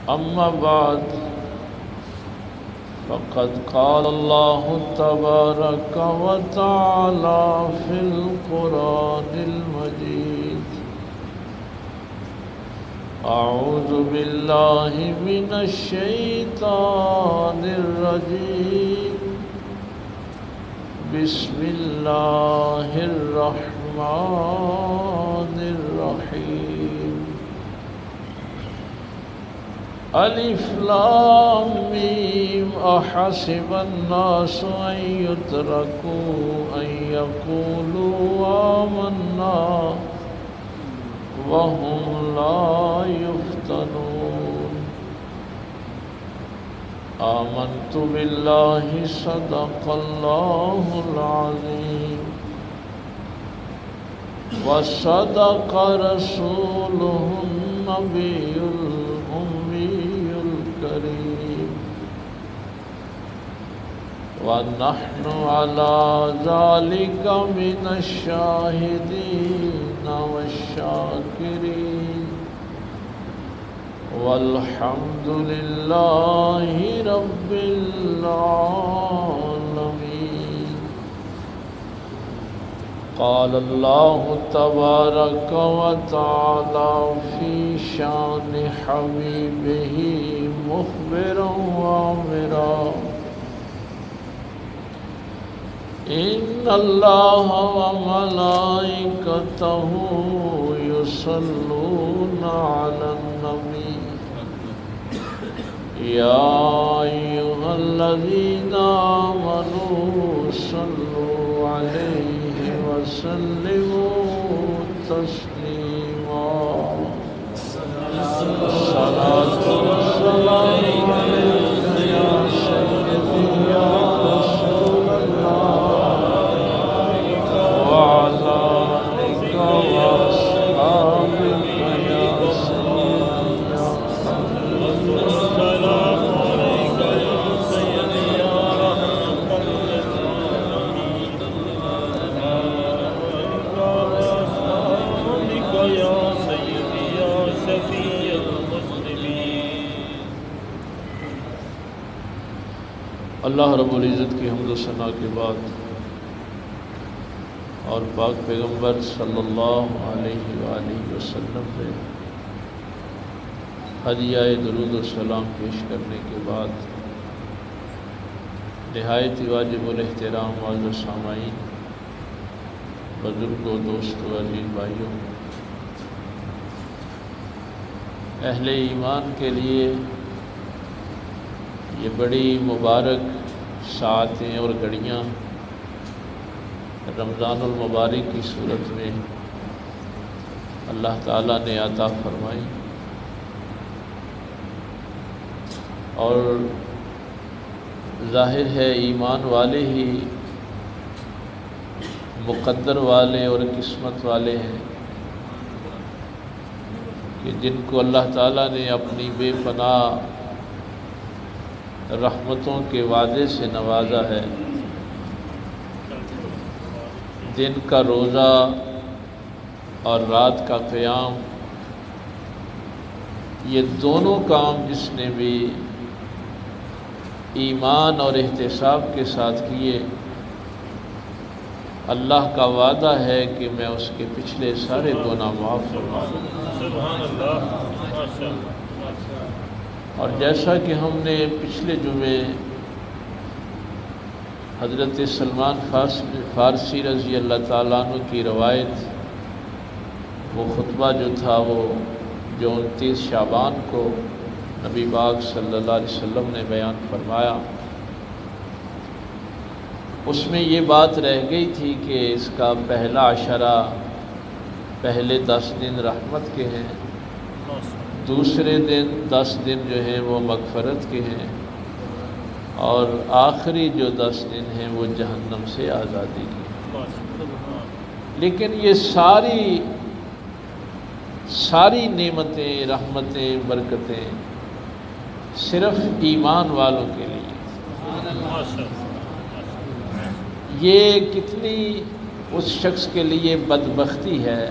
أما بعد فقد قال الله تبارك وتعالى في القرآن المجيد: أعوذ بالله من الشيطان الرجيم. بسم الله الرحمن الرحيم. ألف لام ميم أحسب الناس أن يتركوا أن يقولوا آمنا وهم لا يفتنون. آمنت بالله صدق الله العظيم وصدق رسوله النبي الأمي الكريم ونحن على ذلك من الشاهدين والشاكرين والحمد لله رب العالمين. قال الله تبارك وتعالى في شان حبيبه مخبرا وامرا: إن الله وملائكته يصلون على النبي يا أيها الذين آمنوا صلوا عليه وسلموا تسليما. الصلاة والسلام عليك يا سيدي يا رسول الله وعلى آلك وأصحابك يا سيدي يا اللہ رب العزت کی حمد و ثنا کے بعد اور پاک پیغمبر صلی اللہ علیہ وآلہ وسلم پہ ہدیہ درود و سلام پیش کرنے کے بعد نہایت ہی واجب الاحترام معزز سامعین، بزرگوں، دوستوں، عزیز بھائیوں، اہل ایمان کے لیے یہ بڑی مبارک ساعتیں اور گھڑیاں رمضان المبارک کی صورت میں اللہ تعالیٰ نے عطا فرمائی، اور ظاہر ہے ایمان والے ہی مقدر والے اور قسمت والے ہیں کہ جن کو اللہ تعالیٰ نے اپنی بے پناہ رحمتوں کے وعدے سے نوازا ہے۔ دن کا روزہ اور رات کا قیام، یہ دونوں کام جس نے بھی ایمان اور احتساب کے ساتھ کیے، اللہ کا وعدہ ہے کہ میں اس کے پچھلے سارے گناہ معاف فرما دوں۔ اور جیسا کہ ہم نے پچھلے جمعے حضرت سلمان فارسی رضی اللہ تعالیٰ عنہ کی روایت، وہ خطبہ جو تھا وہ جو 29 شعبان کو نبی پاک صلی اللہ علیہ وسلم نے بیان فرمایا، اس میں یہ بات رہ گئی تھی کہ اس کا پہلا عشرہ، پہلے 10 دن رحمت کے ہیں، دوسرے دن 10 دن جو ہیں وہ مغفرت کے ہیں، اور آخری جو 10 دن ہیں وہ جہنم سے آزادی کی۔ لیکن یہ ساری نعمتیں، رحمتیں، برکتیں صرف ایمان والوں کے لیے۔ یہ کتنی اس شخص کے لیے بدبختی ہے،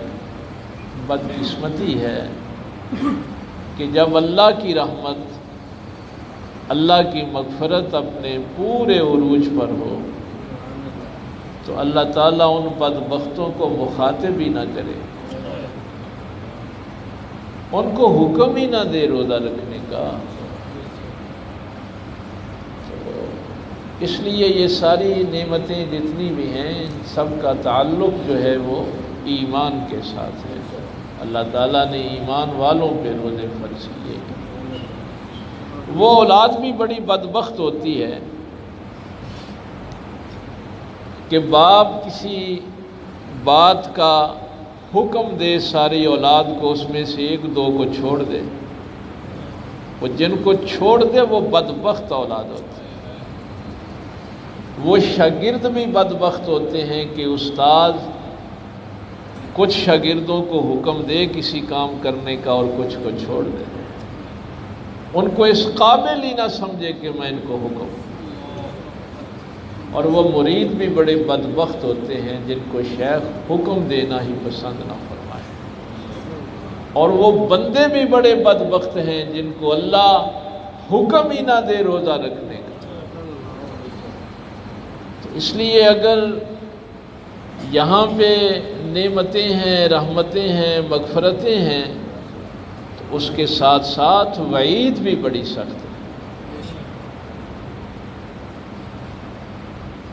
بدقسمتی ہے کہ جب اللہ کی رحمت، اللہ کی مغفرت اپنے پورے عروج پر ہو تو اللہ تعالیٰ ان بدبختوں کو مخاطب ہی نہ کرے، ان کو حکم ہی نہ دے روزہ رکھنے کا۔ اس لیے یہ ساری نعمتیں جتنی بھی ہیں سب کا تعلق جو ہے وہ ایمان کے ساتھ ہے۔ اللہ تعالیٰ نے ایمان والوں پہ روزے فرض کیے۔ وہ اولاد بھی بڑی بدبخت ہوتی ہے کہ باپ کسی بات کا حکم دے ساری اولاد کو، اس میں سے ایک دو کو چھوڑ دے، وہ جن کو چھوڑ دے وہ بدبخت اولاد ہوتی ہے۔ وہ شاگرد بھی بدبخت ہوتے ہیں کہ استاد کچھ شاگردوں کو حکم دے کسی کام کرنے کا اور کچھ کو چھوڑ دے، ان کو اس قابل ہی نہ سمجھے کہ میں ان کو حکم دوں۔ اور وہ مرید بھی بڑے بدبخت ہوتے ہیں جن کو شیخ حکم دینا ہی پسند نہ فرمائے، اور وہ بندے بھی بڑے بدبخت ہیں جن کو اللہ حکم ہی نہ دے روزہ رکھنے کا۔ تو اس لیے اگر یہاں پہ نعمتیں ہیں، رحمتیں ہیں، مغفرتیں ہیں، تو اس کے ساتھ ساتھ وعید بھی بڑی سخت ہے۔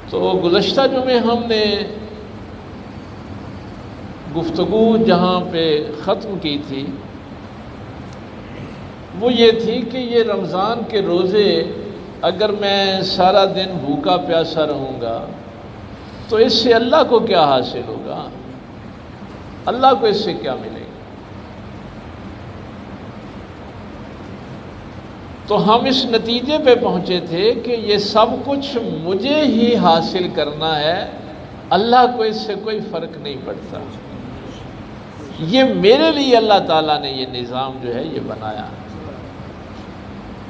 تو گزشتہ جمعے ہم نے گفتگو جہاں پہ ختم کی تھی وہ یہ تھی کہ یہ رمضان کے روزے اگر میں سارا دن بھوکا پیاسا رہوں گا تو اس سے اللہ کو کیا حاصل ہوگا، اللہ کو اس سے کیا ملے گا۔ تو ہم اس نتیجے پہ پہنچے تھے کہ یہ سب کچھ مجھے ہی حاصل کرنا ہے، اللہ کو اس سے کوئی فرق نہیں پڑتا۔ یہ میرے لیے اللہ تعالیٰ نے یہ نظام جو ہے یہ بنایا۔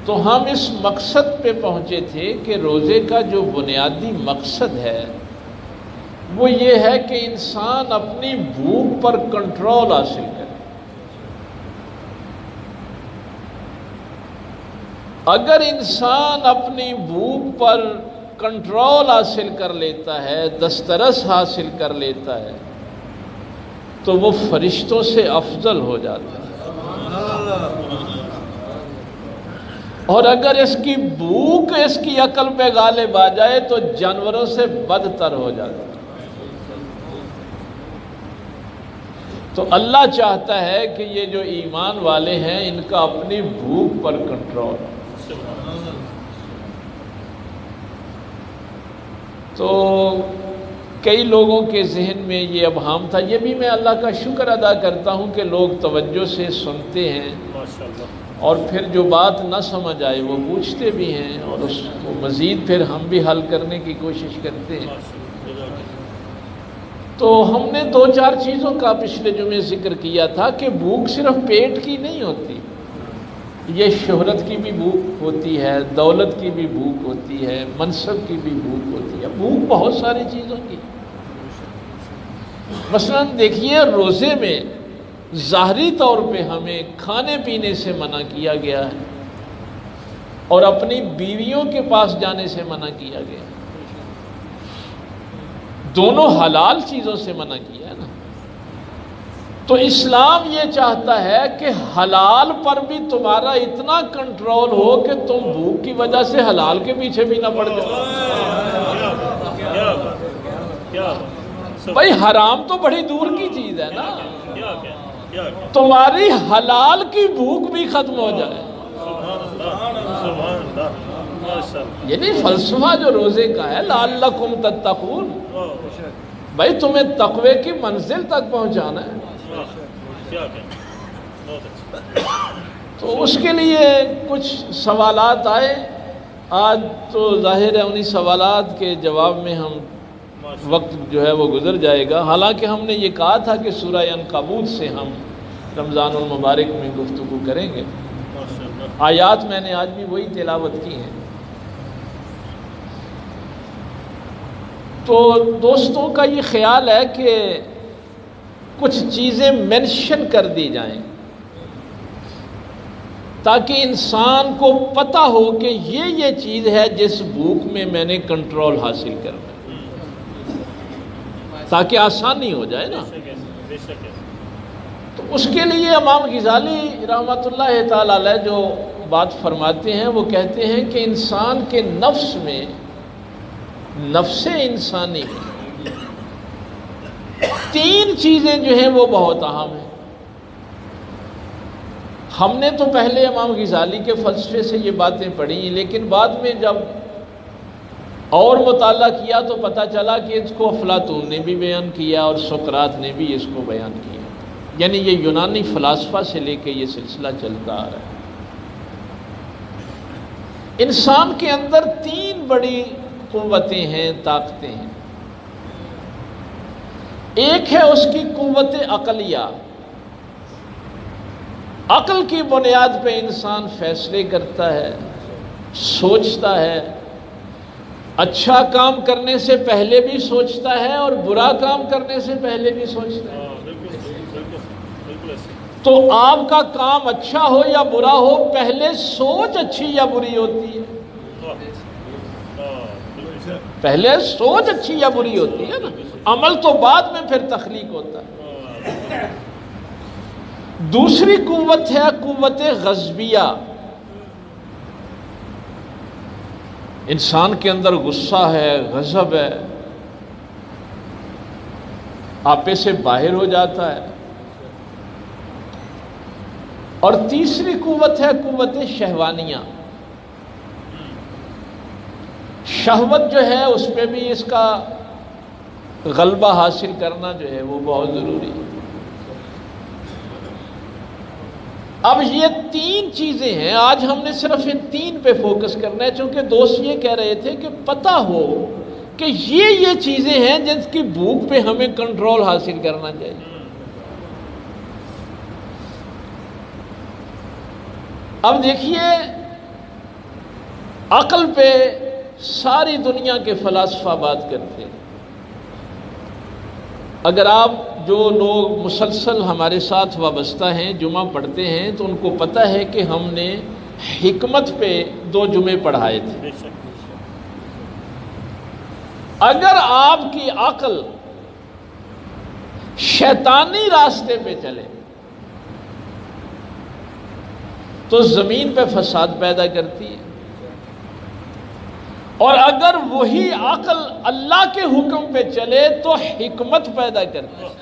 تو ہم اس مقصد پہ پہنچے تھے کہ روزے کا جو بنیادی مقصد ہے وہ یہ ہے کہ انسان اپنی بھوک پر کنٹرول حاصل کرے۔ اگر انسان اپنی بھوک پر کنٹرول حاصل کر لیتا ہے، دسترس حاصل کر لیتا ہے، تو وہ فرشتوں سے افضل ہو جاتا ہے۔ اور اگر اس کی بھوک اس کی عقل پہ غالب آ جائے تو جانوروں سے بدتر ہو جاتا ہے۔ تو اللہ چاہتا ہے کہ یہ جو ایمان والے ہیں ان کا اپنی بھوک پر کنٹرول ہو۔ تو کئی لوگوں کے ذہن میں یہ ابہام تھا، یہ بھی میں اللہ کا شکر ادا کرتا ہوں کہ لوگ توجہ سے سنتے ہیں اور پھر جو بات نہ سمجھ آئے وہ پوچھتے بھی ہیں اور اس کو مزید پھر ہم بھی حل کرنے کی کوشش کرتے ہیں۔ تو ہم نے دو چار چیزوں کا پچھلے جمعے ذکر کیا تھا کہ بھوک صرف پیٹ کی نہیں ہوتی، یہ شہرت کی بھی بھوک ہوتی ہے، دولت کی بھی بھوک ہوتی ہے، منصب کی بھی بھوک ہوتی ہے، بھوک بہت ساری چیزوں کی۔ مثلا دیکھیے روزے میں ظاہری طور پہ ہمیں کھانے پینے سے منع کیا گیا ہے اور اپنی بیویوں کے پاس جانے سے منع کیا گیا ہے، دونوں حلال چیزوں سے منع کیا ہے نا۔ تو اسلام یہ چاہتا ہے کہ حلال پر بھی تمہارا اتنا کنٹرول ہو کہ تم بھوک کی وجہ سے حلال کے پیچھے بھی نہ پڑ جاؤ۔ بھائی حرام تو بڑی دور کی چیز ہے نا، تمہاری حلال کی بھوک بھی ختم ہو جائے۔ یعنی فلسفہ جو روزے کا ہے لعلکم تتقون، بھائی تمہیں تقوی کی منزل تک پہنچانا ہے۔ تو اس کے لیے کچھ سوالات آئے، آج تو ظاہر ہے انہی سوالات کے جواب میں ہم وقت جو ہے وہ گزر جائے گا۔ حالانکہ ہم نے یہ کہا تھا کہ سورہ عنکبوت سے ہم رمضان المبارک میں گفتگو کریں گے، آیات میں نے آج بھی وہی تلاوت کی ہیں۔ تو دوستوں کا یہ خیال ہے کہ کچھ چیزیں مینشن کر دی جائیں تاکہ انسان کو پتہ ہو کہ یہ چیز ہے جس بھوک میں میں نے کنٹرول حاصل کرنا ہے، تاکہ آسانی ہو جائے نا۔ تو اس کے لیے امام غزالی رحمۃ اللہ تعالی علیہ جو بات فرماتے ہیں وہ کہتے ہیں کہ انسان کے نفس میں، نفس انسانی میں تین چیزیں جو ہیں وہ بہت اہم ہیں۔ ہم نے تو پہلے امام غزالی کے فلسفے سے یہ باتیں پڑھی، لیکن بعد میں جب اور مطالعہ کیا تو پتہ چلا کہ اس کو افلاطون نے بھی بیان کیا اور سقراط نے بھی اس کو بیان کیا، یعنی یہ یونانی فلاسفہ سے لے کے یہ سلسلہ چلتا آ رہا ہے۔ انسان کے اندر تین بڑی قوتیں ہیں، طاقتیں ہیں۔ ایک ہے اس کی قوت عقلیہ، عقل کی بنیاد پہ انسان فیصلے کرتا ہے، سوچتا ہے، اچھا کام کرنے سے پہلے بھی سوچتا ہے اور برا کام کرنے سے پہلے بھی سوچتا ہے۔ تو آپ کا کام اچھا ہو یا برا ہو، پہلے سوچ اچھی یا بری ہوتی ہے، پہلے سوچ اچھی یا بری ہوتی ہے نا، عمل تو بعد میں پھر تخلیق ہوتا ہے۔ دوسری قوت ہے قوت غضبیہ، انسان کے اندر غصہ ہے، غضب ہے، آپے سے باہر ہو جاتا ہے۔ اور تیسری قوت ہے قوت شہوانیہ، شہوت جو ہے اس پہ بھی اس کا غلبہ حاصل کرنا جو ہے وہ بہت ضروری ہے۔ اب یہ تین چیزیں ہیں، آج ہم نے صرف ان تین پہ فوکس کرنا ہے، چونکہ دوست یہ کہہ رہے تھے کہ پتہ ہو کہ یہ چیزیں ہیں جن کی بھوک پہ ہمیں کنٹرول حاصل کرنا چاہیے۔ اب دیکھیے، عقل پہ ساری دنیا کے فلاسفہ بات کرتے ہیں۔ اگر آپ جو لوگ مسلسل ہمارے ساتھ وابستہ ہیں، جمعہ پڑھتے ہیں، تو ان کو پتہ ہے کہ ہم نے حکمت پہ 2 جمعے پڑھائے تھے۔ اگر آپ کی عقل شیطانی راستے پہ چلے تو زمین پہ فساد پیدا کرتی ہے، اور اگر وہی عقل اللہ کے حکم پہ چلے تو حکمت پیدا کرتی ہے۔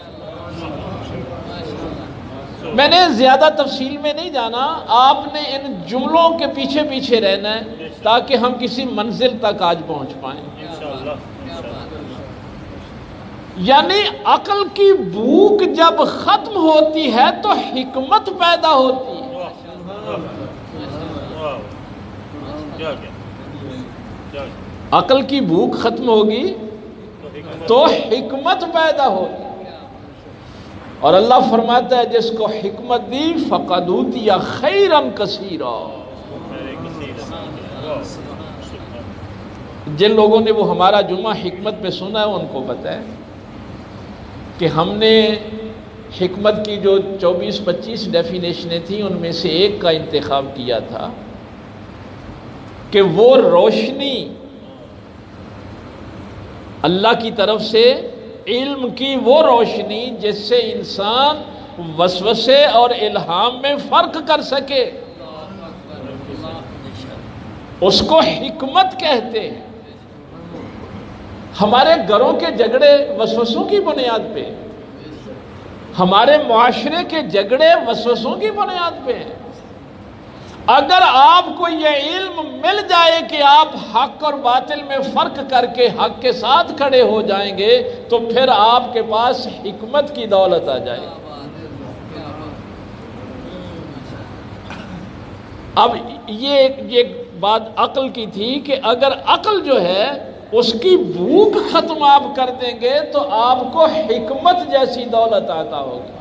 میں نے زیادہ تفصیل میں نہیں جانا، آپ نے ان جملوں کے پیچھے پیچھے رہنا ہے تاکہ ہم کسی منزل تک آج پہنچ پائیں۔ یعنی عقل کی بھوک جب ختم ہوتی ہے تو حکمت پیدا ہوتی ہے۔ عقل کی بھوک ختم ہوگی تو حکمت پیدا ہوگی، اور اللہ فرماتا ہے جس کو حکمت دی فقد اوتی خیرا کثیرا۔ جن لوگوں نے وہ ہمارا جمعہ حکمت پہ سنا ہے ان کو پتہ ہے کہ ہم نے حکمت کی جو 24-25 ڈیفینیشنیں تھیں ان میں سے ایک کا انتخاب کیا تھا کہ وہ روشنی اللہ کی طرف سے، علم کی وہ روشنی جس سے انسان وسوسے اور الہام میں فرق کر سکے، اس کو حکمت کہتے ہیں۔ ہمارے گھروں کے جھگڑے وسوسوں کی بنیاد پہ، ہمارے معاشرے کے جھگڑے وسوسوں کی بنیاد پہ ہیں۔ اگر آپ کو یہ علم مل جائے کہ آپ حق اور باطل میں فرق کر کے حق کے ساتھ کھڑے ہو جائیں گے تو پھر آپ کے پاس حکمت کی دولت آ جائے گی۔ اب یہ بات عقل کی تھی کہ اگر عقل جو ہے اس کی بھوک ختم آپ کر دیں گے تو آپ کو حکمت جیسی دولت عطا ہوگی۔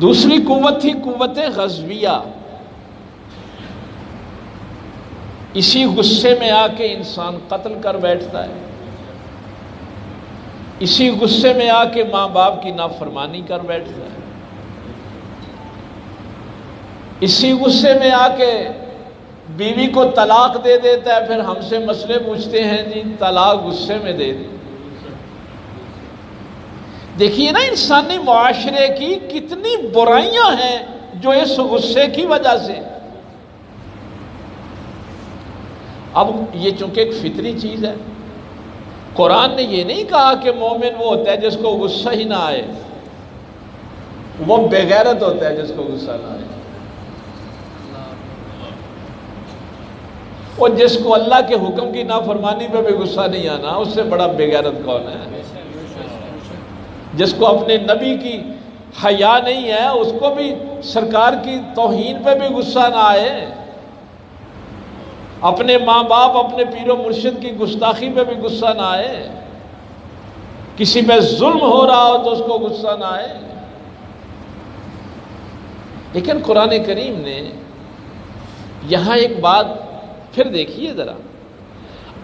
دوسری قوت تھی قوت غضبیہ، اسی غصے میں آ کے انسان قتل کر بیٹھتا ہے، اسی غصے میں آ کے ماں باپ کی نافرمانی کر بیٹھتا ہے، اسی غصے میں آ کے بیوی کو طلاق دے دیتا ہے، پھر ہم سے مسئلے پوچھتے ہیں جی طلاق غصے میں دے دی۔ دیکھیے نا انسانی معاشرے کی کتنی برائیاں ہیں جو اس غصے کی وجہ سے۔ اب یہ چونکہ ایک فطری چیز ہے، قرآن نے یہ نہیں کہا کہ مومن وہ ہوتا ہے جس کو غصہ ہی نہ آئے، وہ بے غیرت ہوتا ہے جس کو غصہ نہ آئے۔ اور جس کو اللہ کے حکم کی نافرمانی پہ بھی غصہ نہیں آنا، اس سے بڑا بے غیرت کون ہے؟ جس کو اپنے نبی کی حیا نہیں ہے، اس کو بھی سرکار کی توہین پہ بھی غصہ نہ آئے، اپنے ماں باپ اپنے پیر و مرشد کی گستاخی پہ بھی غصہ نہ آئے، کسی پہ ظلم ہو رہا ہو تو اس کو غصہ نہ آئے۔ لیکن قرآن کریم نے یہاں ایک بات پھر دیکھیے ذرا،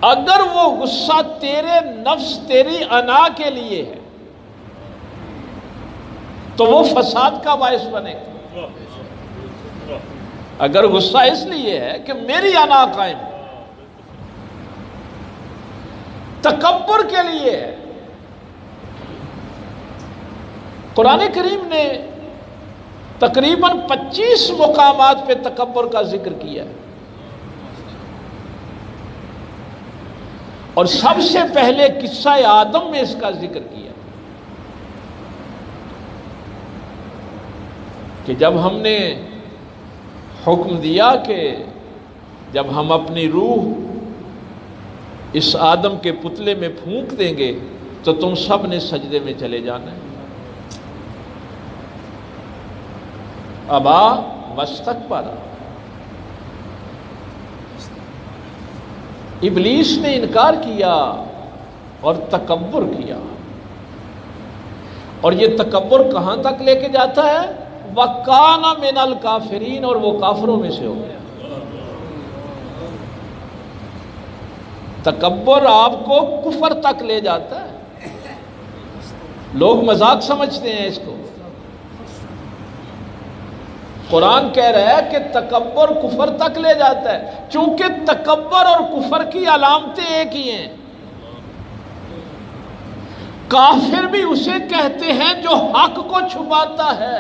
اگر وہ غصہ تیرے نفس تیری انا کے لیے ہے تو وہ فساد کا باعث بنے گا۔ اگر غصہ اس لیے ہے کہ میری انا قائم، تکبر کے لیے ہے، قرآن کریم نے تقریباً 25 مقامات پہ تکبر کا ذکر کیا ہے، اور سب سے پہلے قصہ آدم میں اس کا ذکر کیا کہ جب ہم نے حکم دیا کہ جب ہم اپنی روح اس آدم کے پتلے میں پھونک دیں گے تو تم سب نے سجدے میں چلے جانا ہے، ابا واستکبر، ابلیس نے انکار کیا اور تکبر کیا، اور یہ تکبر کہاں تک لے کے جاتا ہے؟ وَكَانَ مِنَ الْكَافِرِينَ، اور وہ کافروں میں سے ہو گیا۔ تکبر آپ کو کفر تک لے جاتا ہے، لوگ مذاق سمجھتے ہیں اس کو، قرآن کہہ رہا ہے کہ تکبر کفر تک لے جاتا ہے، چونکہ تکبر اور کفر کی علامتیں ایک ہی ہیں۔ کافر بھی اسے کہتے ہیں جو حق کو چھپاتا ہے،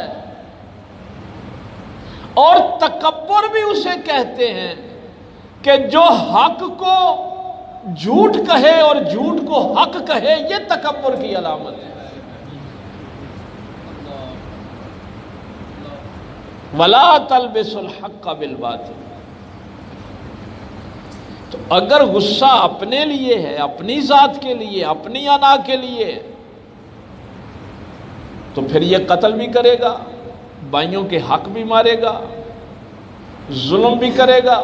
اور تکبر بھی اسے کہتے ہیں کہ جو حق کو جھوٹ کہے اور جھوٹ کو حق کہے، یہ تکبر کی علامت ہے۔ وَلَا تَلْبِسُوا الْحَقَّ بِالْبَاطِلِ، تو اگر غصہ اپنے لیے ہے، اپنی ذات کے لیے، اپنی انا کے لیے، تو پھر یہ قتل بھی کرے گا، بھائیوں کے حق بھی مارے گا، ظلم بھی کرے گا،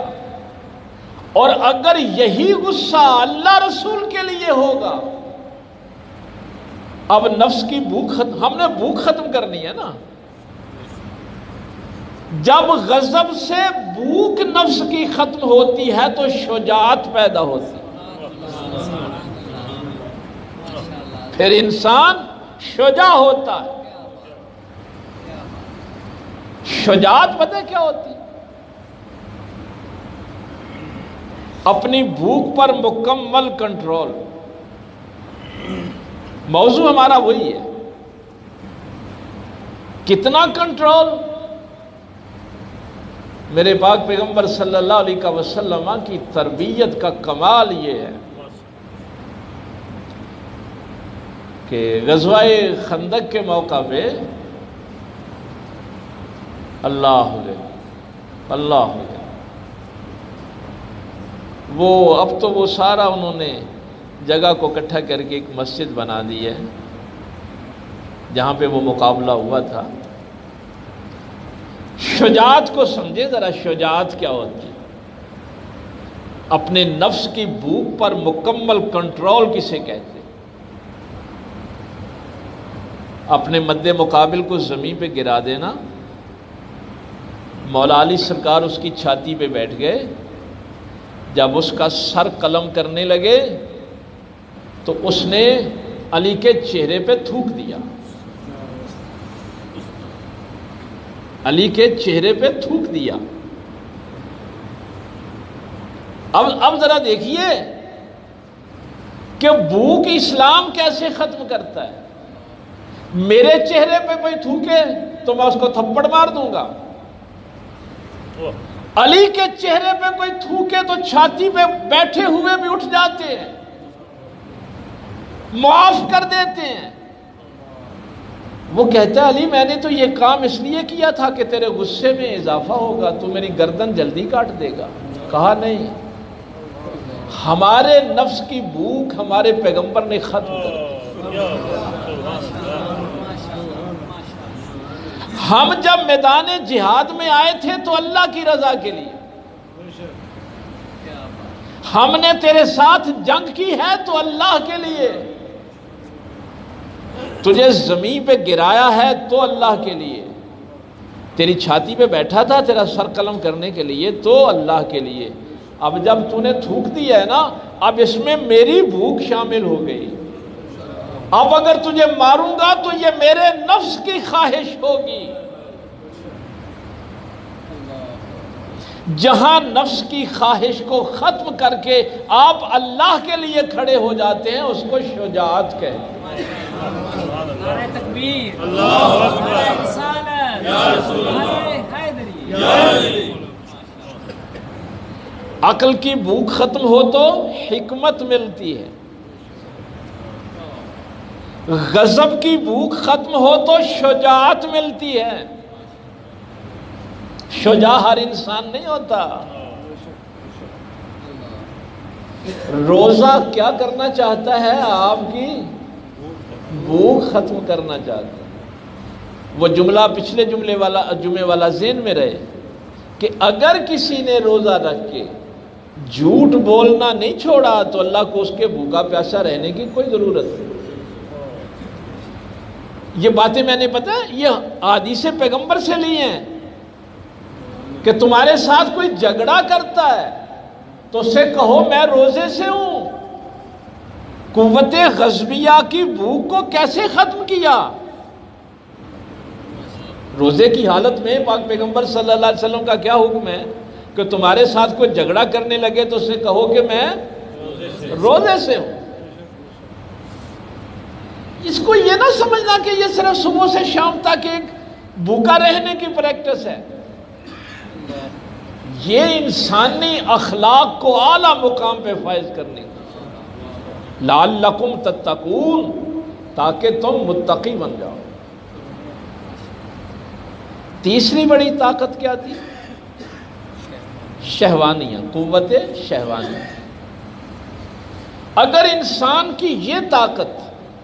اور اگر یہی غصہ اللہ رسول کے لیے ہوگا، اب نفس کی بھوک ختم، ہم نے بھوک ختم کرنی ہے نا۔ جب غضب سے بھوک نفس کی ختم ہوتی ہے تو شجاعت پیدا ہوتی ہے، پھر انسان شجاع ہوتا ہے۔ شجاعت پتہ کیا ہوتی ہے؟ اپنی بھوک پر مکمل کنٹرول۔ موضوع ہمارا وہی ہے، کتنا کنٹرول؟ میرے پاک پیغمبر صلی اللہ علیہ وسلم کی تربیت کا کمال یہ ہے کہ غزوہ خندق کے موقع پہ اللہ وہ اب تو وہ سارا انہوں نے جگہ کو اکٹھا کر کے ایک مسجد بنا دی ہے جہاں پہ وہ مقابلہ ہوا تھا۔ شجاعت کو سمجھے ذرا، شجاعت کیا ہوتی ہے؟ اپنے نفس کی بھوک پر مکمل کنٹرول کسے کہتے ہیں؟ اپنے مد مقابل کو زمین پہ گرا دینا۔ مولا علی سرکار اس کی چھاتی پہ بیٹھ گئے، جب اس کا سر قلم کرنے لگے تو اس نے علی کے چہرے پہ تھوک دیا۔ علی کے چہرے پہ تھوک دیا۔ اب ذرا دیکھیے کہ بھوک اسلام کیسے ختم کرتا ہے۔ میرے چہرے پہ کوئی تھوکے تو میں اس کو تھپڑ مار دوں گا، علی کے چہرے پہ کوئی تھوکے تو چھاتی پہ بیٹھے ہوئے بھی اٹھ جاتے ہیں، معاف کر دیتے ہیں۔ وہ کہتا ہے علی میں نے تو یہ کام اس لیے کیا تھا کہ تیرے غصے میں اضافہ ہوگا، تو میری گردن جلدی کاٹ دے گا۔ کہا نہیں، ہمارے نفس کی بھوک ہمارے پیغمبر نے ختم کر دی۔ ہم جب میدان جہاد میں آئے تھے تو اللہ کی رضا کے لیے، ہم نے تیرے ساتھ جنگ کی ہے تو اللہ کے لیے، تجھے زمین پہ گرایا ہے تو اللہ کے لیے، تیری چھاتی پہ بیٹھا تھا تیرا سر قلم کرنے کے لیے تو اللہ کے لیے۔ اب جب تو نے تھوک دیا ہے نا، اب اس میں میری بھوک شامل ہو گئی۔ اب اگر تجھے ماروں گا تو یہ میرے نفس کی خواہش ہوگی۔ جہاں نفس کی خواہش کو ختم کر کے آپ اللہ کے لیے کھڑے ہو جاتے ہیں، اس کو شجاعت کہتے ہیں۔ نعرہ تکبیر، اللہ اکبر، رسالت، یا رسول اللہ، حیدری۔ عقل کی بھوک ختم ہو تو حکمت ملتی ہے، غضب کی بھوک ختم ہو تو شجاعت ملتی ہے۔ شجاع ہر انسان نہیں ہوتا۔ روزہ کیا کرنا چاہتا ہے؟ آپ کی بھوک ختم کرنا چاہتا ہے۔ وہ جملہ پچھلے جمعے والا ذہن میں رہے کہ اگر کسی نے روزہ رکھ کے جھوٹ بولنا نہیں چھوڑا تو اللہ کو اس کے بھوکا پیاسا رہنے کی کوئی ضرورت نہیں۔ یہ باتیں میں نے پتہ ہے یہ حدیث پیغمبر سے لی ہیں کہ تمہارے ساتھ کوئی جھگڑا کرتا ہے تو اسے کہو میں روزے سے ہوں۔ قوت غضبیہ کی بھوک کو کیسے ختم کیا؟ روزے کی حالت میں پاک پیغمبر صلی اللہ علیہ وسلم کا کیا حکم ہے کہ تمہارے ساتھ کوئی جھگڑا کرنے لگے تو اسے کہو کہ میں روزے سے ہوں۔ اس کو یہ نہ سمجھنا کہ یہ صرف صبح سے شام تک ایک بھوکا رہنے کی پریکٹس ہے۔ یہ انسانی اخلاق کو اعلیٰ مقام پہ فائز کرنے کی، لعلکم تتقون، تاکہ تم متقی بن جاؤ۔ تیسری بڑی طاقت کیا تھی؟ شہوانیہ، قوت شہوانیہ۔ اگر انسان کی یہ طاقت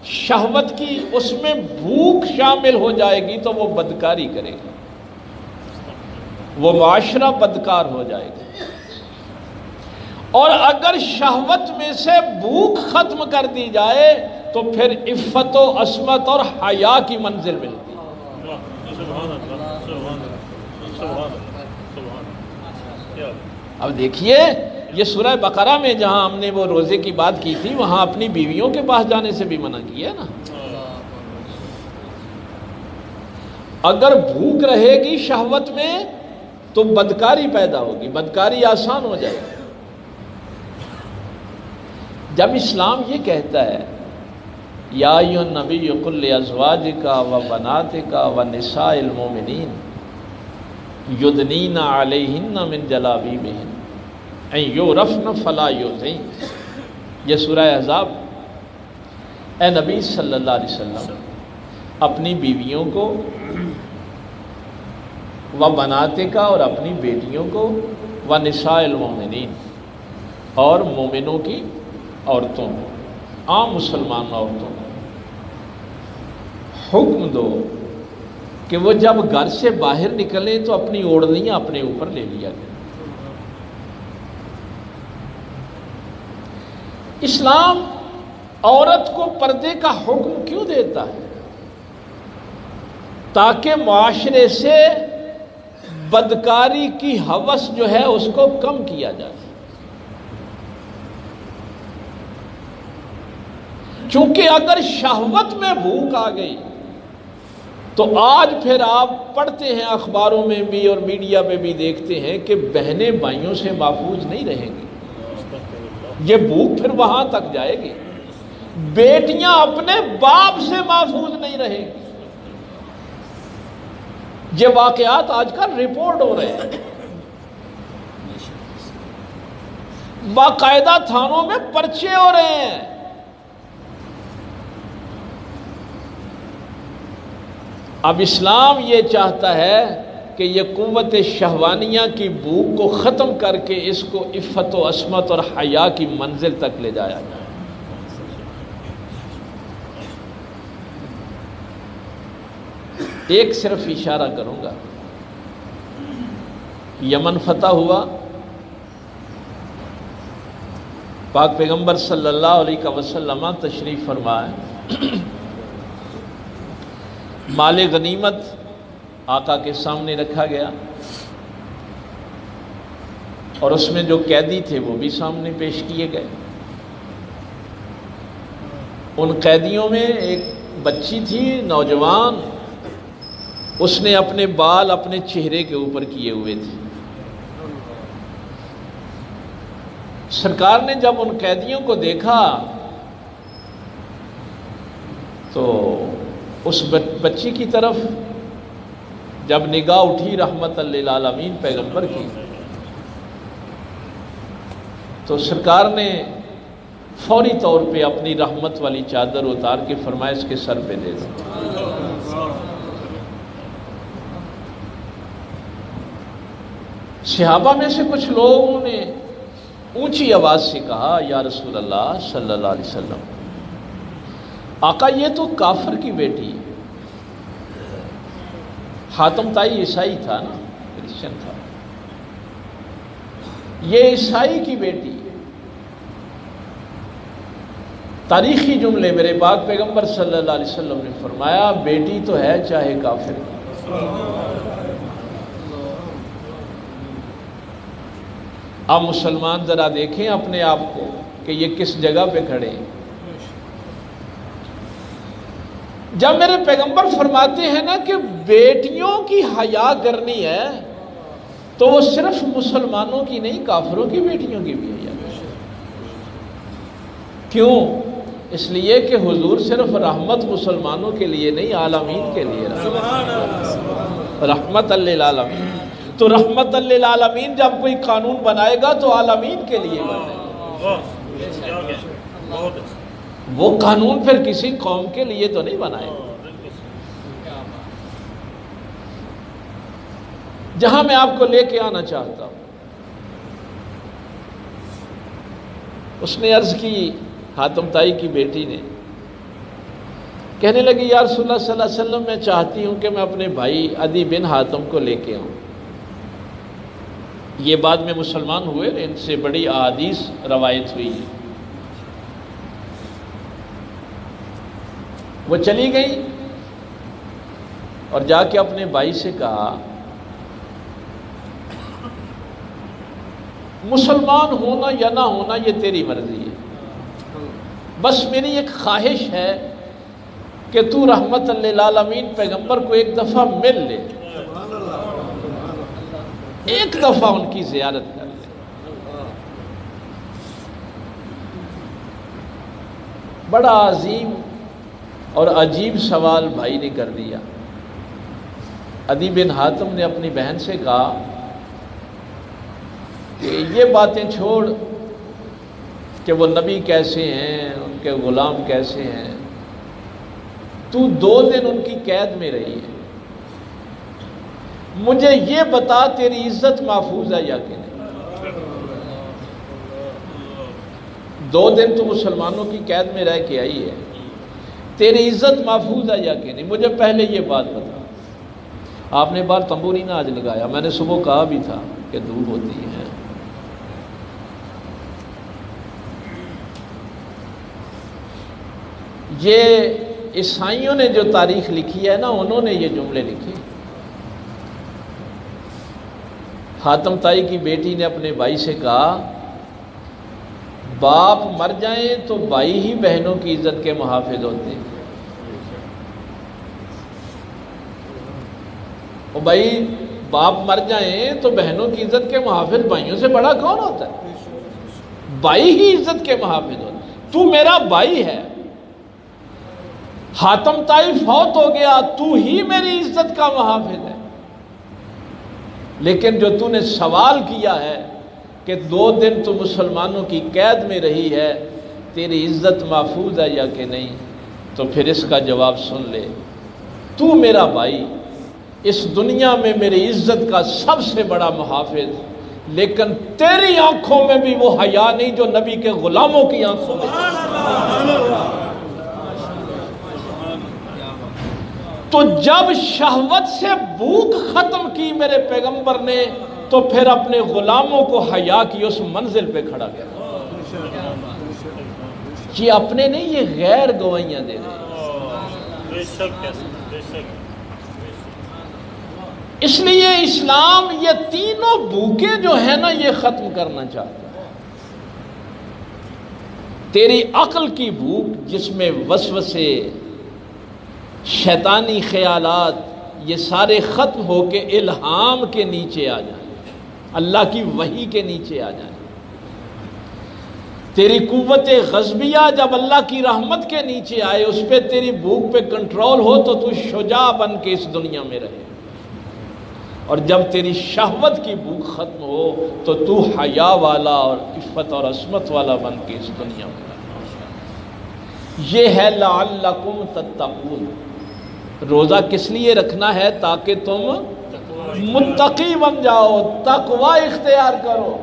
شہوت کی اس میں بھوک شامل ہو جائے گی تو وہ بدکاری کرے گا، وہ معاشرہ بدکار ہو جائے گا۔ اور اگر شہوت میں سے بھوک ختم کر دی جائے تو پھر عفت و عصمت اور حیا کی منزل ملتی ہے۔ اب دیکھیے یہ سورہ بقرہ میں جہاں ہم نے وہ روزے کی بات کی تھی وہاں اپنی بیویوں کے پاس جانے سے بھی منع کیا ہے نا۔ اگر بھوک رہے گی شہوت میں تو بدکاری پیدا ہوگی، بدکاری آسان ہو جائے گی۔ جب اسلام یہ کہتا ہے یا ایھا النبی قل لازواجک و بناتک و نساء المؤمنین یدنین علیہن من جلابیبہن ان یعرفن فلا یؤذین، یہ سورہ احزاب۔ اے نبی صلی اللہ علیہ وسلم اپنی بیویوں کو و بناتے کا اور اپنی بیٹیوں کو و نساء المؤمنین اور مومنوں کی عورتوں کو، عام مسلمان عورتوں کو حکم دو کہ وہ جب گھر سے باہر نکلیں تو اپنی اوڑھنیاں اپنے اوپر لے لیا کریں۔ اسلام عورت کو پردے کا حکم کیوں دیتا ہے؟ تاکہ معاشرے سے بدکاری کی ہوس جو ہے اس کو کم کیا جائے۔ چونکہ اگر شہوت میں بھوک آ گئی تو آج پھر آپ پڑھتے ہیں اخباروں میں بھی اور میڈیا میں بھی دیکھتے ہیں کہ بہنیں بھائیوں سے محفوظ نہیں رہیں گی، یہ بھوک پھر وہاں تک جائے گی۔ بیٹیاں اپنے باپ سے محفوظ نہیں رہیں گی۔ یہ واقعات آج کل رپورٹ ہو رہے ہیں، باقاعدہ تھانوں میں پرچے ہو رہے ہیں۔ اب اسلام یہ چاہتا ہے کہ یہ قوت شہوانیہ کی بھوک کو ختم کر کے اس کو عفت و عصمت اور حیا کی منزل تک لے جایا جائے۔ ایک صرف اشارہ کروں گا، یمن فتح ہوا، پاک پیغمبر صلی اللہ علیہ وسلم تشریف فرمائے، مال غنیمت آقا کے سامنے رکھا گیا اور اس میں جو قیدی تھے وہ بھی سامنے پیش کیے گئے۔ ان قیدیوں میں ایک بچی تھی، نوجوان، اس نے اپنے بال اپنے چہرے کے اوپر کیے ہوئے تھے۔ سرکار نے جب ان قیدیوں کو دیکھا تو اس بچی کی طرف جب نگاہ اٹھی رحمت للعالمین پیغمبر کی، تو سرکار نے فوری طور پہ اپنی رحمت والی چادر اتار کے فرمایا اس کے سر پہ دے دو۔ صحابہ میں سے کچھ لوگوں نے اونچی آواز سے کہا، یا رسول اللہ صلی اللہ علیہ وسلم، آقا یہ تو کافر کی بیٹی ہے۔ حاتم طائی عیسائی تھا نا، کرسچن تھا، یہ عیسائی کی بیٹی ہے۔ تاریخی جملے میرے پاک پیغمبر صلی اللہ علیہ وسلم نے فرمایا، بیٹی تو ہے چاہے کافر کی۔ اب مسلمان ذرا دیکھیں اپنے آپ کو کہ یہ کس جگہ پہ کھڑے ہیں۔ جب میرے پیغمبر فرماتے ہیں نا کہ بیٹیوں کی حیا کرنی ہے، تو وہ صرف مسلمانوں کی نہیں، کافروں کی بیٹیوں کی بھی حیا کرنی ہے۔ کیوں؟ اس لیے کہ حضور صرف رحمت مسلمانوں کے لیے نہیں، عالمین کے لیے رحمت للعالمین۔ تو رحمت للعالمین جب کوئی قانون بنائے گا تو عالمین کے لیے بنائے گا، وہ قانون پھر کسی قوم کے لیے تو نہیں بنائے گا۔ جہاں میں آپ کو لے کے آنا چاہتا ہوں، اس نے عرض کی، حاتم طائی کی بیٹی نے، کہنے لگی یا رسول اللہ صلی اللہ علیہ وسلم میں چاہتی ہوں کہ میں اپنے بھائی عدی بن حاتم کو لے کے آؤں۔ یہ بعد میں مسلمان ہوئے، ان سے بڑی احادیث روایت ہوئی ہے۔ وہ چلی گئی اور جا کے اپنے بھائی سے کہا، مسلمان ہونا یا نہ ہونا یہ تیری مرضی ہے، بس میری ایک خواہش ہے کہ تو رحمت للعالمین پیغمبر کو ایک دفعہ مل لے، ایک دفعہ ان کی زیارت کر لے۔ بڑا عظیم اور عجیب سوال بھائی نے کر دیا۔ عدی بن حاتم نے اپنی بہن سے کہا کہ یہ باتیں چھوڑ کہ وہ نبی کیسے ہیں، ان کے غلام کیسے ہیں، تو 2 دن ان کی قید میں رہی ہے، مجھے یہ بتا تیری عزت محفوظ ہے یا کہ نہیں۔ 2 دن تو مسلمانوں کی قید میں رہ کے آئی ہے، تیری عزت محفوظ ہے یا کہ نہیں، مجھے پہلے یہ بات بتا۔ آپ نے بار تنبوری نہ آج لگایا، میں نے صبح کہا بھی تھا کہ دور ہوتی ہیں۔ یہ عیسائیوں نے جو تاریخ لکھی ہے نا، انہوں نے یہ جملے لکھے۔ حاتم طائی کی بیٹی نے اپنے بھائی سے کہا، باپ مر جائیں تو بھائی ہی بہنوں کی عزت کے محافظ ہوتے ہیں۔ اور بھائی باپ مر جائیں تو بہنوں کی عزت کے محافظ بھائیوں سے بڑا کون ہوتا ہے؟ بھائی ہی عزت کے محافظ ہوتا ہے۔ تو میرا بھائی ہے، حاتم طائی فوت ہو گیا، تو ہی میری عزت کا محافظ ہے، لیکن جو تو نے سوال کیا ہے کہ 2 دن تو مسلمانوں کی قید میں رہی ہے، تیری عزت محفوظ ہے یا کہ نہیں، تو پھر اس کا جواب سن لے۔ تو میرا بھائی، اس دنیا میں میری عزت کا سب سے بڑا محافظ، لیکن تیری آنکھوں میں بھی وہ حیا نہیں جو نبی کے غلاموں کی آنکھوں میں۔ تو جب شہوت سے بھوک ختم کی میرے پیغمبر نے، تو پھر اپنے غلاموں کو حیا کی اس منزل پہ کھڑا کیا۔ یہ اپنے نہیں، یہ غیر گواہیاں دے رہے ہیں۔ اس لیے اسلام یہ تینوں بھوکے جو ہیں نا، یہ ختم کرنا چاہتا ہے۔ تیری عقل کی بھوک جس میں وسوسے، شیطانی خیالات، یہ سارے ختم ہو کے الہام کے نیچے آ جائیں، اللہ کی وحی کے نیچے آ جائیں۔ تیری قوت غضبیہ جب اللہ کی رحمت کے نیچے آئے، اس پہ تیری بھوک پہ کنٹرول ہو، تو تو شجاع بن کے اس دنیا میں رہے۔ اور جب تیری شہوت کی بھوک ختم ہو، تو تو حیا والا اور عفت اور عصمت والا بن کے اس دنیا میں رہے۔ یہ ہے لعلکم تتقون۔ روزہ کس لیے رکھنا ہے؟ تاکہ تم متقی بن جاؤ، تقوی اختیار کرو۔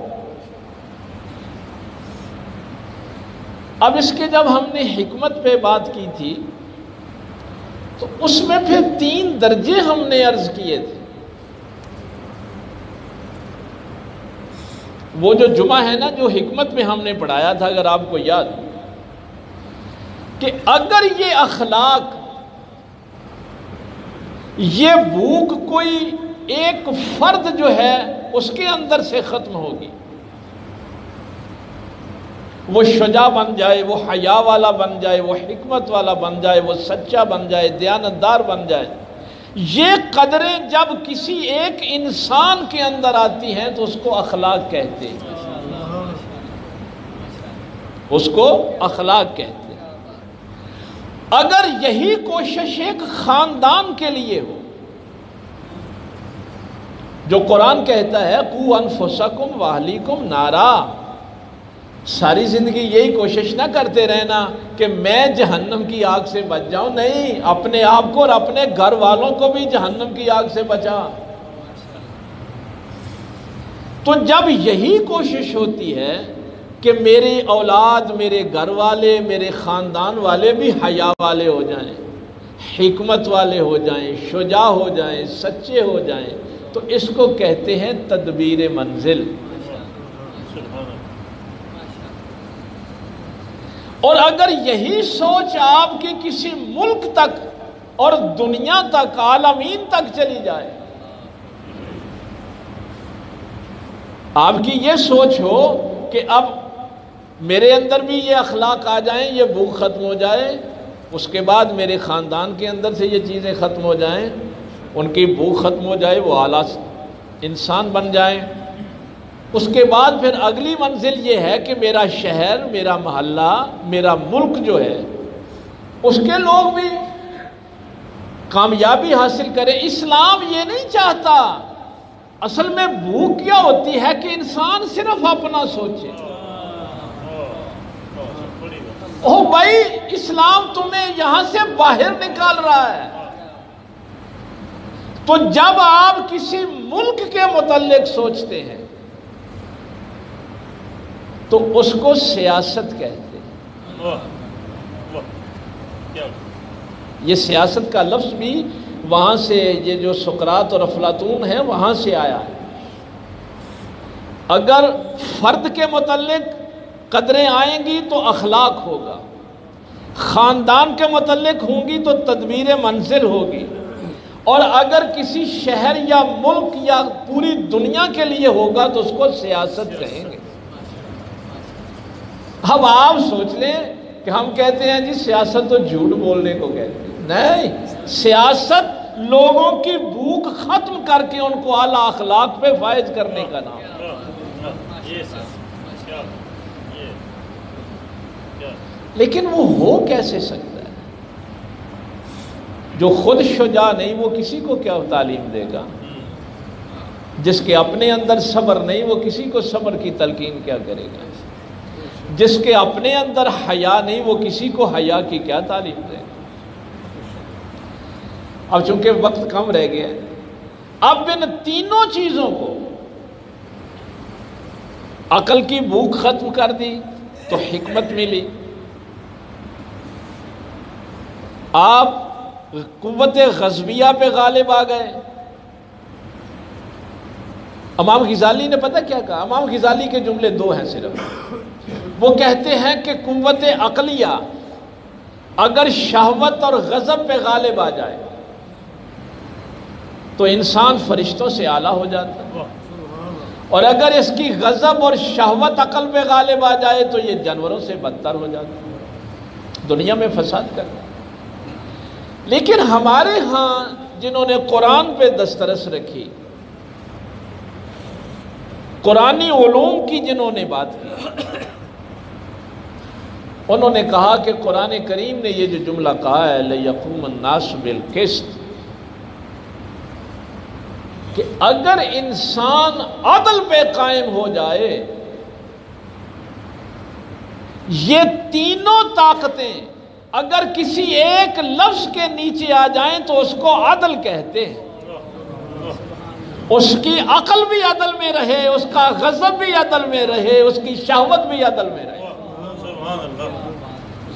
اب اس کے جب ہم نے حکمت پہ بات کی تھی، تو اس میں پھر 3 درجے ہم نے عرض کیے تھے۔ وہ جو جمعہ ہے نا، جو حکمت میں ہم نے پڑھایا تھا، اگر آپ کو یاد، کہ اگر یہ اخلاق، یہ بھوک کوئی ایک فرد جو ہے اس کے اندر سے ختم ہوگی، وہ شجاع بن جائے، وہ حیا والا بن جائے، وہ حکمت والا بن جائے، وہ سچا بن جائے، دیانتدار بن جائے، یہ قدریں جب کسی ایک انسان کے اندر آتی ہیں تو اس کو اخلاق کہتے ہیں، اس کو اخلاق کہتے ہیں۔ اگر یہی کوشش ایک خاندان کے لیے ہو، جو قرآن کہتا ہے قُوْ أَنفُسَكُمْ وَأَهْلِيكُمْ نَارًا، ساری زندگی یہی کوشش نہ کرتے رہنا کہ میں جہنم کی آگ سے بچ جاؤں، نہیں، اپنے آپ کو اور اپنے گھر والوں کو بھی جہنم کی آگ سے بچا۔ تو جب یہی کوشش ہوتی ہے کہ میری اولاد، میرے گھر والے، میرے خاندان والے بھی حیا والے ہو جائیں، حکمت والے ہو جائیں، شجاع ہو جائیں، سچے ہو جائیں، تو اس کو کہتے ہیں تدبیر منزل۔ اور اگر یہی سوچ آپ کی کسی ملک تک اور دنیا تک، عالمین تک چلی جائے، آپ کی یہ سوچ ہو کہ اب میرے اندر بھی یہ اخلاق آ جائیں، یہ بھوک ختم ہو جائے، اس کے بعد میرے خاندان کے اندر سے یہ چیزیں ختم ہو جائیں، ان کی بھوک ختم ہو جائے، وہ اعلیٰ انسان بن جائیں، اس کے بعد پھر اگلی منزل یہ ہے کہ میرا شہر، میرا محلہ، میرا ملک جو ہے، اس کے لوگ بھی کامیابی حاصل کریں۔ اسلام یہ نہیں چاہتا، اصل میں بھوک کیا ہوتی ہے کہ انسان صرف اپنا سوچے۔ اوہ بھائی، اسلام تمہیں یہاں سے باہر نکال رہا ہے، تو جب آپ کسی ملک کے متعلق سوچتے ہیں تو اس کو سیاست کہتے ہیں۔ یہ سیاست کا لفظ بھی وہاں سے، یہ جو سقراط اور افلاطون ہے وہاں سے آیا ہے۔ اگر فرد کے متعلق قدریں آئیں گی تو اخلاق ہوگا، خاندان کے متعلق ہوں گی تو تدبیر منزل ہوگی، اور اگر کسی شہر یا ملک یا پوری دنیا کے لیے ہوگا تو اس کو سیاست کہیں گے۔ اب آپ سوچ لیں کہ ہم کہتے ہیں جی سیاست تو جھوٹ بولنے کو کہتے ہیں، نہیں، سیاست لوگوں کی بھوک ختم کر کے ان کو اعلیٰ اخلاق پہ فائز کرنے کا نام ہے۔ لیکن وہ ہو کیسے سکتا ہے؟ جو خود شجاع نہیں وہ کسی کو کیا تعلیم دے گا؟ جس کے اپنے اندر صبر نہیں وہ کسی کو صبر کی تلقین کیا کرے گا؟ جس کے اپنے اندر حیا نہیں وہ کسی کو حیا کی کیا تعلیم دے گا؟ اب چونکہ وقت کم رہ گیا ہے، اب ان تینوں چیزوں کو، عقل کی بھوک ختم کر دی تو حکمت ملی، آپ قوت غضبیہ پہ غالب آ گئے۔ امام غزالی نے پتہ کیا کہا؟ امام غزالی کے جملے دو ہیں صرف۔ وہ کہتے ہیں کہ قوت عقلیہ اگر شہوت اور غضب پہ غالب آ جائے تو انسان فرشتوں سے اعلیٰ ہو جاتا ہے، اور اگر اس کی غضب اور شہوت عقل پہ غالب آ جائے تو یہ جانوروں سے بدتر ہو جاتا ہے، دنیا میں فساد کرتا ہے۔ لیکن ہمارے ہاں جنہوں نے قرآن پہ دسترس رکھی، قرآنی علوم کی جنہوں نے بات کی، انہوں نے کہا کہ قرآن کریم نے یہ جو جملہ کہا ہے لَيَقُومَ النَّاسُ بِالْقِسْطِ، کہ اگر انسان عدل پہ قائم ہو جائے، یہ تینوں طاقتیں اگر کسی ایک لفظ کے نیچے آ جائیں تو اس کو عدل کہتے ہیں۔ اس کی عقل بھی عدل میں رہے، اس کا غضب بھی عدل میں رہے، اس کی شہوت بھی عدل میں رہے،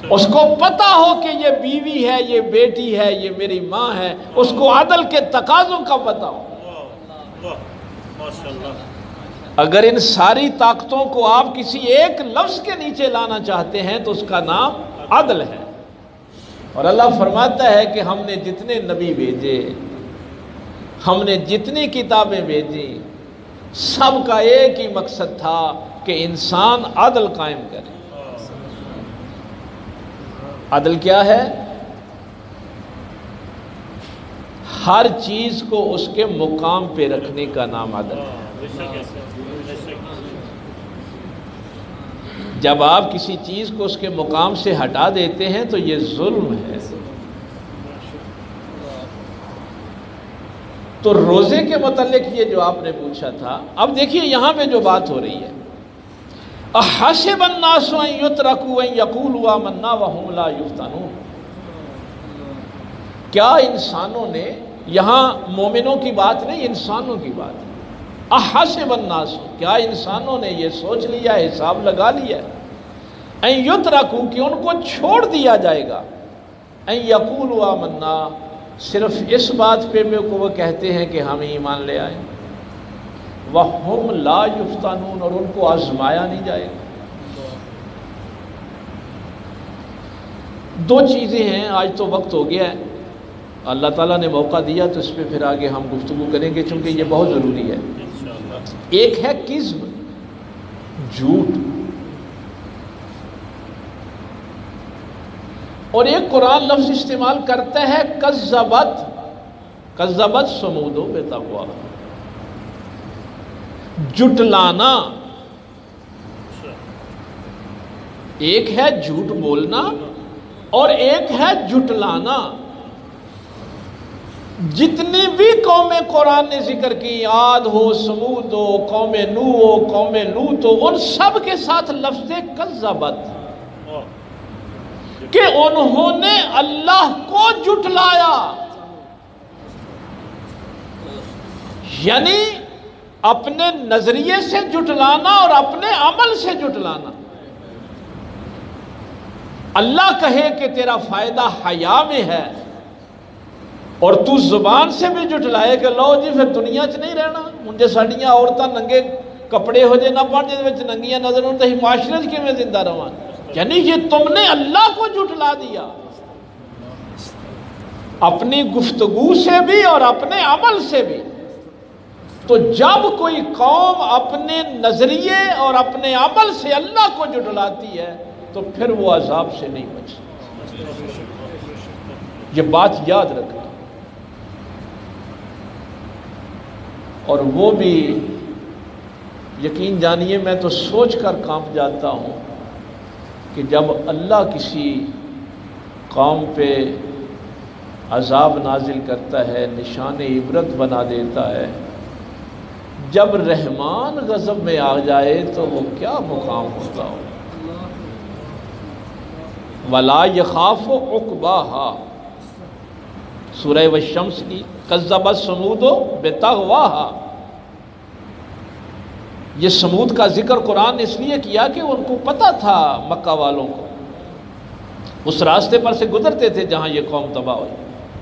اس کو پتہ ہو کہ یہ بیوی ہے، یہ بیٹی ہے، یہ میری ماں ہے، اس کو عدل کے تقاضوں کا پتہ ہو۔ اگر ان ساری طاقتوں کو آپ کسی ایک لفظ کے نیچے لانا چاہتے ہیں تو اس کا نام عدل ہے۔ اور اللہ فرماتا ہے کہ ہم نے جتنے نبی بھیجے، ہم نے جتنی کتابیں بھیجی، سب کا ایک ہی مقصد تھا کہ انسان عدل قائم کرے۔ عدل کیا ہے؟ ہر چیز کو اس کے مقام پہ رکھنے کا نام عدل ہے۔ جب آپ کسی چیز کو اس کے مقام سے ہٹا دیتے ہیں تو یہ ظلم ہے۔ تو روزے کے متعلق یہ جو آپ نے پوچھا تھا، اب دیکھیے یہاں پہ جو بات ہو رہی ہے، احسب الناس ان یترکوا ان یقولوا آمنا وهم لا یفتنون، کیا انسانوں نے، یہاں مومنوں کی بات نہیں، انسانوں کی بات ہے، احسب الناس، کیا انسانوں نے یہ سوچ لیا، حساب لگا لیا ان یترکوا، کہ ان کو چھوڑ دیا جائے گا، ان یقولوا آمنا، صرف اس بات پہ وہ کہتے ہیں کہ ہم ایمان لے آئیں، وَهُمْ لَا يُفْتَنُونَ، اور ان کو آزمایا نہیں جائے گا۔ دو چیزیں ہیں، آج تو وقت ہو گیا ہے، اللہ تعالیٰ نے موقع دیا تو اس پہ پھر آگے ہم گفتگو کریں گے چونکہ یہ بہت ضروری ہے۔ ایک ہے کذب، جھوٹ، اور ایک قرآن لفظ استعمال کرتا ہے کذبت، کذبت ثمود بتقوا، جھٹلانا۔ ایک ہے جھوٹ بولنا اور ایک ہے جھٹلانا۔ جتنی بھی قومیں قرآن نے ذکر کی، عاد ہو، سمود ہو، قوم نوح ہو، قوم لوط ہو، ان سب کے ساتھ لفظ کذبت، کہ انہوں نے اللہ کو جھٹلایا، یعنی اپنے نظریے سے جھٹلانا اور اپنے عمل سے جھٹلانا۔ اللہ کہے کہ تیرا فائدہ حیا میں ہے اور تو زبان سے بھی جھٹلائے کہ لو جی پھر دنیا چ نہیں رہنا، مجھے ساڑیاں عورتاں ننگے کپڑے ہو جائے نہ پڑ جائے ننگیاں نظر ہوں تو ہی معاشرے کی میں زندہ رہا، یعنی یہ تم نے اللہ کو جھٹلا دیا، اپنی گفتگو سے بھی اور اپنے عمل سے بھی۔ تو جب کوئی قوم اپنے نظریے اور اپنے عمل سے اللہ کو جھٹلاتی ہے تو پھر وہ عذاب سے نہیں بچتی۔ یہ بات یاد رکھنا۔ اور وہ بھی یقین جانیے میں تو سوچ کر کانپ جاتا ہوں کہ جب اللہ کسی قوم پہ عذاب نازل کرتا ہے، نشان عبرت بنا دیتا ہے، جب رحمان غضب میں آ جائے تو وہ کیا مقام ہوتا ہو۔ وَلَا يَخَافُ عُقْبَاهَا، سورہ والشمس کی کذبت ثمود بطغواها۔ یہ سمود کا ذکر قرآن نے اس لیے کیا کہ ان کو پتہ تھا، مکہ والوں کو اس راستے پر سے گزرتے تھے جہاں یہ قوم تباہ ہوئی۔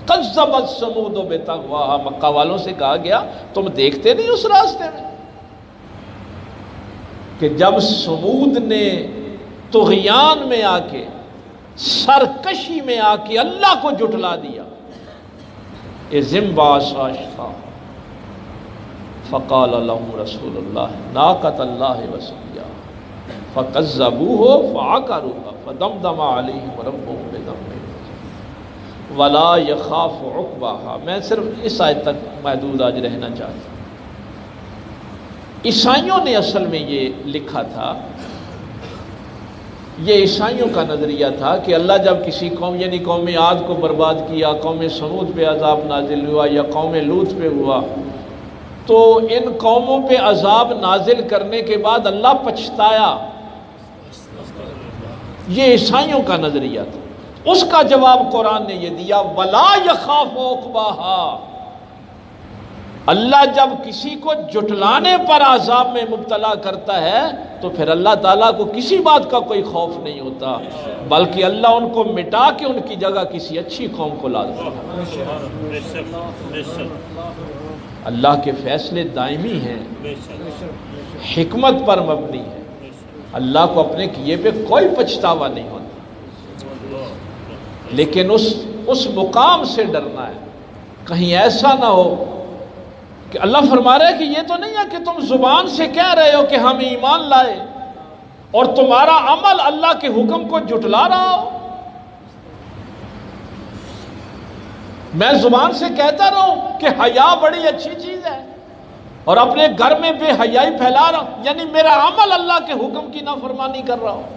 کذبت ثمود بطغواها، مکہ والوں سے کہا گیا تم دیکھتے نہیں اس راستے میں کہ جب سمود نے طغیان میں آ کے، سرکشی میں آ کے اللہ کو جھٹلا دیا، فقال لهم رسول اللہ ناقۃ اللہ وسقیاها فکذبوه فعقروها فدمدم علیہم ربهم بذنبهم ولا یخاف عقباها۔ میں صرف اس آیت تک محدود آج رہنا چاہتا ہوں۔ عیسائیوں نے اصل میں یہ لکھا تھا، یہ عیسائیوں کا نظریہ تھا کہ اللہ جب کسی قوم یعنی قوم عاد کو برباد کیا، قوم سمود پہ عذاب نازل ہوا یا قوم لوط پہ ہوا، تو ان قوموں پہ عذاب نازل کرنے کے بعد اللہ پچھتایا۔ یہ عیسائیوں کا نظریہ تھا۔ اس کا جواب قرآن نے یہ دیا وَلَا يَخَافُ عُقْبَاهَا، اللہ جب کسی کو جھٹلانے پر عذاب میں مبتلا کرتا ہے تو پھر اللہ تعالیٰ کو کسی بات کا کوئی خوف نہیں ہوتا، بلکہ اللہ ان کو مٹا کے ان کی جگہ کسی اچھی قوم کو لا دیتا ہے۔ اللہ کے فیصلے دائمی ہیں، حکمت پر مبنی ہے، اللہ کو اپنے کیے پہ کوئی پچھتاوا نہیں ہوتا، لیکن اس مقام سے ڈرنا ہے، کہیں ایسا نہ ہو کہ اللہ فرما رہا ہے کہ یہ تو نہیں ہے کہ تم زبان سے کہہ رہے ہو کہ ہم ایمان لائے اور تمہارا عمل اللہ کے حکم کو جھٹلا رہا ہو۔ میں زبان سے کہتا رہا ہوں کہ حیا بڑی اچھی چیز ہے اور اپنے گھر میں بے حیائی پھیلا رہا ہوں، یعنی میرا عمل اللہ کے حکم کی نافرمانی کر رہا ہوں۔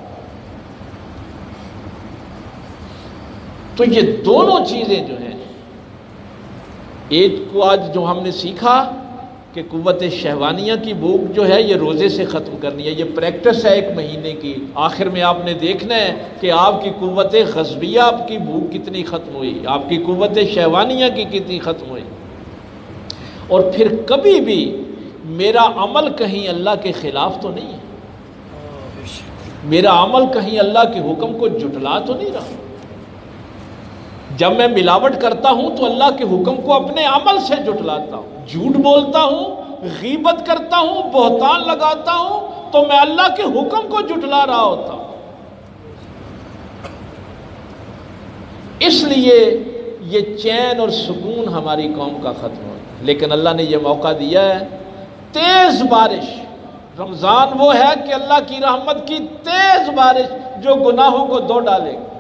تو یہ دونوں چیزیں جو ہیں، ایک کو آج جو ہم نے سیکھا کہ قوت شہوانیہ کی بھوک جو ہے یہ روزے سے ختم کرنی ہے، یہ پریکٹس ہے ایک مہینے کی، آخر میں آپ نے دیکھنا ہے کہ آپ کی قوت غضبیہ، آپ کی بھوک کتنی ختم ہوئی، آپ کی قوت شہوانیہ کی کتنی ختم ہوئی، اور پھر کبھی بھی میرا عمل کہیں اللہ کے خلاف تو نہیں ہے، میرا عمل کہیں اللہ کے حکم کو جھٹلا تو نہیں رہا۔ جب میں ملاوٹ کرتا ہوں تو اللہ کے حکم کو اپنے عمل سے جھٹلاتا ہوں، جھوٹ بولتا ہوں، غیبت کرتا ہوں، بہتان لگاتا ہوں، تو میں اللہ کے حکم کو جھٹلا رہا ہوتا ہوں۔ اس لیے یہ چین اور سکون ہماری قوم کا ختم ہو، لیکن اللہ نے یہ موقع دیا ہے، تیز بارش، رمضان وہ ہے کہ اللہ کی رحمت کی تیز بارش جو گناہوں کو دھو ڈالے گی۔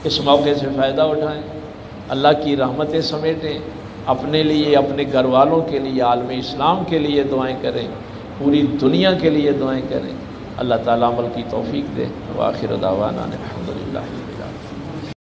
اس موقع سے فائدہ اٹھائیں، اللہ کی رحمتیں سمیٹیں، اپنے لیے، اپنے گھر والوں کے لیے، عالم اسلام کے لیے دعائیں کریں، پوری دنیا کے لیے دعائیں کریں۔ اللہ تعالیٰ عمل کی توفیق دے۔ وآخر دعوانا الحمدللہ۔